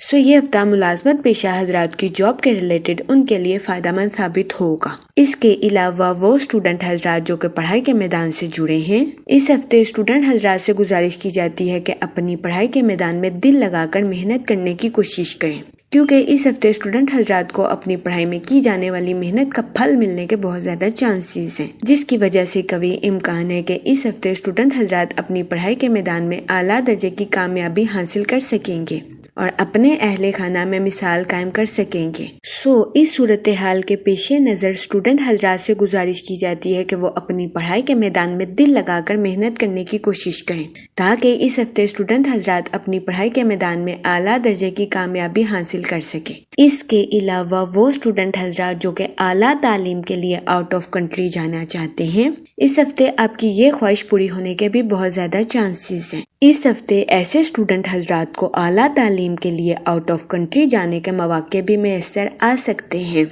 یہ ہفتہ ملازمت پیشہ حضرات کی جاب کے ریلیٹڈ ان کے لیے فائدہ مند ثابت ہوگا۔ اس کے علاوہ وہ اسٹوڈنٹ حضرات جو کہ پڑھائی کے میدان سے جڑے ہیں، اس ہفتے اسٹوڈنٹ حضرات سے گزارش کی جاتی ہے کہ اپنی پڑھائی کے میدان میں دل لگا کر محنت کرنے کی کوشش کریں، کیونکہ اس ہفتے اسٹوڈنٹ حضرات کو اپنی پڑھائی میں کی جانے والی محنت کا پھل ملنے کے بہت زیادہ چانسز ہیں، جس کی وجہ سے قوی امکان ہے کہ اس ہفتے اسٹوڈنٹ حضرات اپنی پڑھائی کے میدان میں اعلیٰ درجے کی کامیابی حاصل کر سکیں گے اور اپنے اہل خانہ میں مثال قائم کر سکیں گے۔ اس صورتحال کے پیش نظر اسٹوڈنٹ حضرات سے گزارش کی جاتی ہے کہ وہ اپنی پڑھائی کے میدان میں دل لگا کر محنت کرنے کی کوشش کریں، تاکہ اس ہفتے اسٹوڈنٹ حضرات اپنی پڑھائی کے میدان میں اعلیٰ درجے کی کامیابی حاصل کر سکیں۔ اس کے علاوہ وہ اسٹوڈنٹ حضرات جو کہ اعلیٰ تعلیم کے لیے آؤٹ آف کنٹری جانا چاہتے ہیں، اس ہفتے آپ کی یہ خواہش پوری ہونے کے بھی بہت زیادہ چانسز ہیں۔ اس ہفتے ایسے اسٹوڈنٹ حضرات کو اعلیٰ تعلیم کے لیے آؤٹ آف کنٹری جانے کے مواقع بھی میسر آ سکتے ہیں۔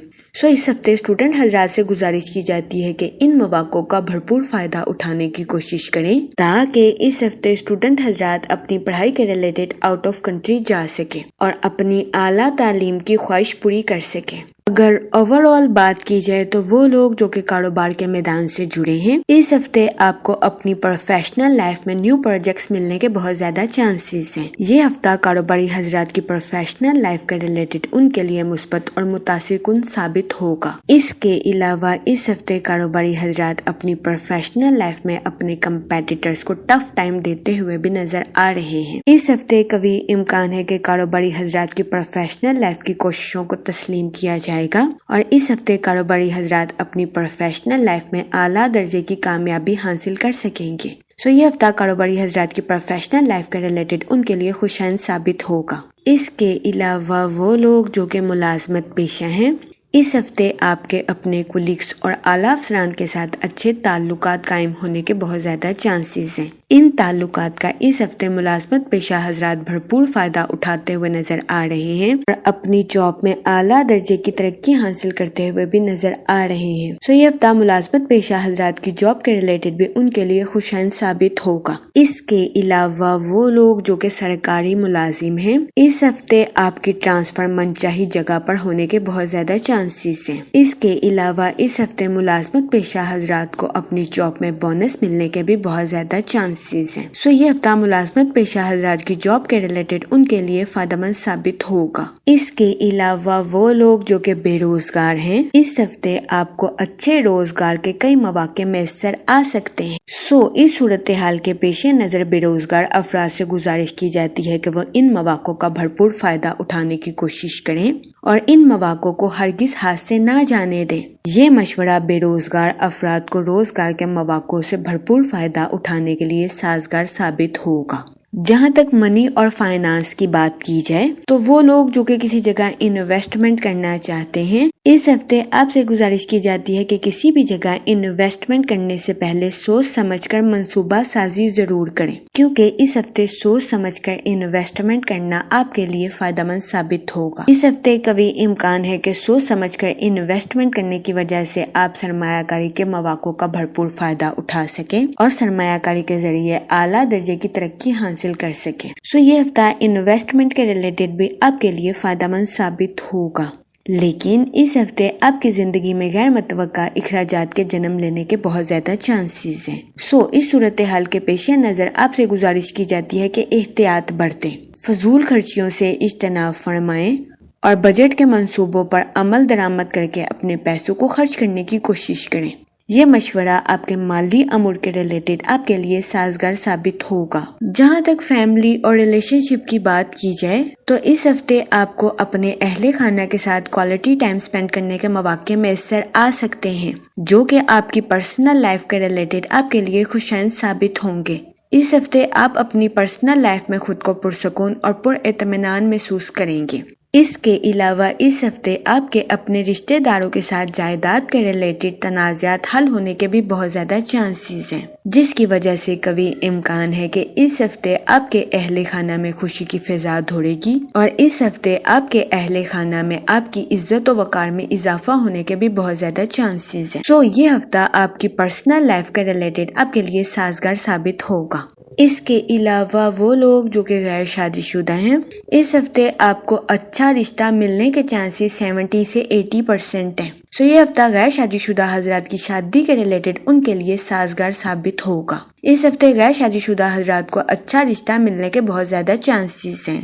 اس ہفتے اسٹوڈنٹ حضرات سے گزارش کی جاتی ہے کہ ان مواقع کا بھرپور فائدہ اٹھانے کی کوشش کریں، تاکہ اس ہفتے اسٹوڈنٹ حضرات اپنی پڑھائی کے ریلیٹڈ آؤٹ آف کنٹری جا سکیں اور اپنی اعلیٰ تعلیم کی خواہش پوری کر سکیں۔ اگر اوور آل بات کی جائے تو وہ لوگ جو کہ کاروبار کے میدان سے جڑے ہیں، اس ہفتے آپ کو اپنی پروفیشنل لائف میں نیو پروجیکٹس ملنے کے بہت زیادہ چانسز ہیں۔ یہ ہفتہ کاروباری حضرات کی پروفیشنل لائف کے ریلیٹڈ ان کے لیے مثبت اور متاثر کن ثابت ہوگا۔ اس کے علاوہ اس ہفتے کاروباری حضرات اپنی پروفیشنل لائف میں اپنے کمپیٹیٹرز کو ٹف ٹائم دیتے ہوئے بھی نظر آ رہے ہیں۔ اس ہفتے قوی امکان ہے کہ کاروباری حضرات کی پروفیشنل لائف کی کوششوں کو تسلیم کیا جائے گا اور اس ہفتے کاروباری حضرات اپنی پروفیشنل لائف میں اعلیٰ درجے کی کامیابی حاصل کر سکیں گے۔ یہ ہفتہ کاروباری حضرات کی پروفیشنل لائف کے ریلیٹڈ ان کے لیے خوشائند ثابت ہوگا۔ اس کے علاوہ وہ لوگ جو کہ ملازمت پیشہ ہیں، اس ہفتے آپ کے اپنے کولیگز اور اعلیٰ افسران کے ساتھ اچھے تعلقات قائم ہونے کے بہت زیادہ چانسز ہیں۔ ان تعلقات کا اس ہفتے ملازمت پیشہ حضرات بھرپور فائدہ اٹھاتے ہوئے نظر آ رہے ہیں اور اپنی جاب میں اعلیٰ درجے کی ترقی حاصل کرتے ہوئے بھی نظر آ رہے ہیں۔ یہ ہفتہ ملازمت پیشہ حضرات کی جاب کے ریلیٹڈ بھی ان کے لیے خوشائند ثابت ہوگا۔ اس کے علاوہ وہ لوگ جو کہ سرکاری ملازم ہیں، اس ہفتے آپ کی ٹرانسفر منچاہی جگہ پر ہونے کے بہت زیادہ چانسز ہیں۔ اس کے علاوہ اس ہفتے ملازمت پیشہ حضرات کو اپنی جاب میں بونس ملنے کے بھی بہت زیادہ چانسز ہیں۔ یہ ہفتہ ملازمت پیشہ حضرات کی جاب کے ریلیٹڈ ان کے لیے فائدہ مند ثابت ہوگا۔ اس کے علاوہ وہ لوگ جو کہ بے روزگار ہیں، اس ہفتے آپ کو اچھے روزگار کے کئی مواقع میسر آ سکتے ہیں۔ اس صورتحال کے پیش نظر بے روزگار افراد سے گزارش کی جاتی ہے کہ وہ ان مواقع کا بھرپور فائدہ اٹھانے کی کوشش کریں اور ان مواقع کو ہرگز ہاتھ سے نہ جانے دیں۔ یہ مشورہ بے روزگار افراد کو روزگار کے مواقع سے بھرپور فائدہ اٹھانے کے لیے سازگار ثابت ہوگا۔ جہاں تک منی اور فائنانس کی بات کی جائے تو وہ لوگ جو کہ کسی جگہ انویسٹمنٹ کرنا چاہتے ہیں، اس ہفتے آپ سے گزارش کی جاتی ہے کہ کسی بھی جگہ انویسٹمنٹ کرنے سے پہلے سوچ سمجھ کر منصوبہ سازی ضرور کریں، کیونکہ اس ہفتے سوچ سمجھ کر انویسٹمنٹ کرنا آپ کے لیے فائدہ مند ثابت ہوگا۔ اس ہفتے قوی امکان ہے کہ سوچ سمجھ کر انویسٹمنٹ کرنے کی وجہ سے آپ سرمایہ کاری کے مواقع کا بھرپور فائدہ اٹھا سکیں اور سرمایہ کاری کے ذریعے اعلیٰ درجے کی ترقی حاصل کر سکیں۔ یہ ہفتہ انویسٹمنٹ کے ریلیٹڈ بھی آپ کے لیے فائدہ مند ثابت ہوگا، لیکن اس ہفتے آپ کی زندگی میں غیر متوقع اخراجات کے جنم لینے کے بہت زیادہ چانسز ہیں۔ اس صورتحال کے پیش نظر آپ سے گزارش کی جاتی ہے کہ احتیاط برتیں، فضول خرچیوں سے اجتناب فرمائیں اور بجٹ کے منصوبوں پر عمل درآمد کر کے اپنے پیسوں کو خرچ کرنے کی کوشش کریں۔ یہ مشورہ آپ کے مالی امور کے ریلیٹڈ آپ کے لیے سازگار ثابت ہوگا۔ جہاں تک فیملی اور ریلیشن شپ کی بات کی جائے تو اس ہفتے آپ کو اپنے اہل خانہ کے ساتھ کوالٹی ٹائم سپینڈ کرنے کے مواقع میسر آ سکتے ہیں، جو کہ آپ کی پرسنل لائف کے ریلیٹڈ آپ کے لیے خوشائند ثابت ہوں گے۔ اس ہفتے آپ اپنی پرسنل لائف میں خود کو پرسکون اور پر اطمینان محسوس کریں گے۔ اس کے علاوہ اس ہفتے آپ کے اپنے رشتہ داروں کے ساتھ جائیداد کے ریلیٹڈ تنازعات حل ہونے کے بھی بہت زیادہ چانسز ہیں، جس کی وجہ سے قوی امکان ہے کہ اس ہفتے آپ کے اہل خانہ میں خوشی کی فضا دوڑے گی اور اس ہفتے آپ کے اہل خانہ میں آپ کی عزت و وقار میں اضافہ ہونے کے بھی بہت زیادہ چانسز ہیں۔ یہ ہفتہ آپ کی پرسنل لائف کے ریلیٹڈ آپ کے لیے سازگار ثابت ہوگا۔ اس کے علاوہ وہ لوگ جو کہ غیر شادی شدہ ہیں، اس ہفتے آپ کو اچھا رشتہ ملنے کے چانسز 70 سے 80% ہیں۔ یہ ہفتہ غیر شادی شدہ حضرات کی شادی کے ریلیٹڈ ان کے لیے سازگار ثابت ہوگا۔ اس ہفتے غیر شادی شدہ حضرات کو اچھا رشتہ ملنے کے بہت زیادہ چانسز ہیں۔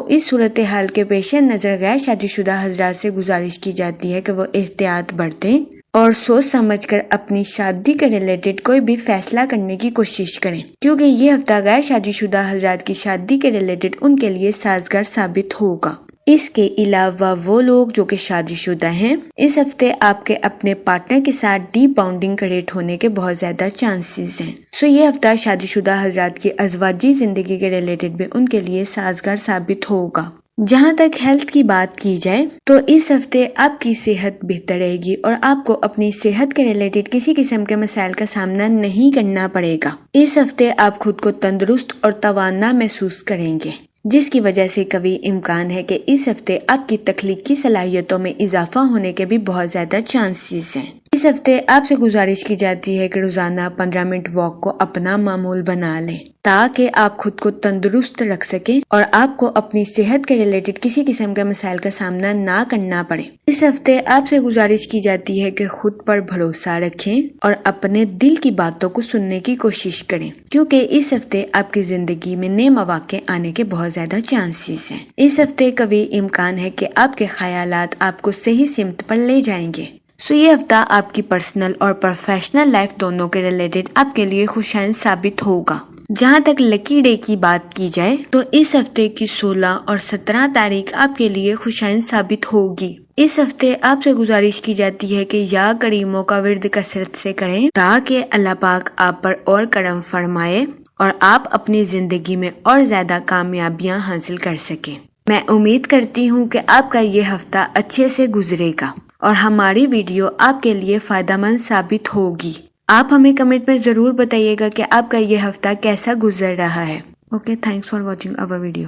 اس صورتحال کے پیش نظر غیر شادی شدہ حضرات سے گزارش کی جاتی ہے کہ وہ احتیاط برتیں اور سوچ سمجھ کر اپنی شادی کے ریلیٹڈ کوئی بھی فیصلہ کرنے کی کوشش کریں، کیونکہ یہ ہفتہ غیر شادی شدہ حضرات کی شادی کے ریلیٹڈ ان کے لیے سازگار ثابت ہوگا۔ اس کے علاوہ وہ لوگ جو کہ شادی شدہ ہیں، اس ہفتے آپ کے اپنے پارٹنر کے ساتھ ڈیپ باؤنڈنگ کریٹ ہونے کے بہت زیادہ چانسز ہیں۔ یہ ہفتہ شادی شدہ حضرات کی ازواجی زندگی کے ریلیٹڈ بھی ان کے لیے سازگار ثابت ہوگا۔ جہاں تک ہیلتھ کی بات کی جائے تو اس ہفتے آپ کی صحت بہتر رہے گی اور آپ کو اپنی صحت کے ریلیٹڈ کسی قسم کے مسائل کا سامنا نہیں کرنا پڑے گا۔ اس ہفتے آپ خود کو تندرست اور توانا محسوس کریں گے، جس کی وجہ سے کبھی امکان ہے کہ اس ہفتے آپ کی تخلیقی صلاحیتوں میں اضافہ ہونے کے بھی بہت زیادہ چانسز ہیں۔ اس ہفتے آپ سے گزارش کی جاتی ہے کہ روزانہ 15 منٹ واک کو اپنا معمول بنا لیں تاکہ آپ خود کو تندرست رکھ سکیں اور آپ کو اپنی صحت کے ریلیٹڈ کسی قسم کے مسائل کا سامنا نہ کرنا پڑے۔ اس ہفتے آپ سے گزارش کی جاتی ہے کہ خود پر بھروسہ رکھیں اور اپنے دل کی باتوں کو سننے کی کوشش کریں، کیونکہ اس ہفتے آپ کی زندگی میں نئے مواقع آنے کے بہت زیادہ چانسز ہیں۔ اس ہفتے کبھی امکان ہے کہ آپ کے خیالات آپ کو صحیح سمت پر لے جائیں گے۔ یہ ہفتہ آپ کی پرسنل اور پروفیشنل لائف دونوں کے ریلیٹڈ آپ کے لیے خوشائن ثابت ہوگا۔ جہاں تک لکی ڈے کی بات کی جائے تو اس ہفتے کی 16 اور 17 تاریخ آپ کے لیے خوشائن ثابت ہوگی۔ اس ہفتے آپ سے گزارش کی جاتی ہے کہ یا کریموں کا ورد کثرت سے کریں تاکہ اللہ پاک آپ پر اور کرم فرمائے اور آپ اپنی زندگی میں اور زیادہ کامیابیاں حاصل کر سکیں۔ میں امید کرتی ہوں کہ آپ کا یہ ہفتہ اچھے سے گزرے گا اور ہماری ویڈیو آپ کے لیے فائدہ مند ثابت ہوگی۔ آپ ہمیں کمنٹ میں ضرور بتائیے گا کہ آپ کا یہ ہفتہ کیسا گزر رہا ہے۔ Okay, thanks for watching our video.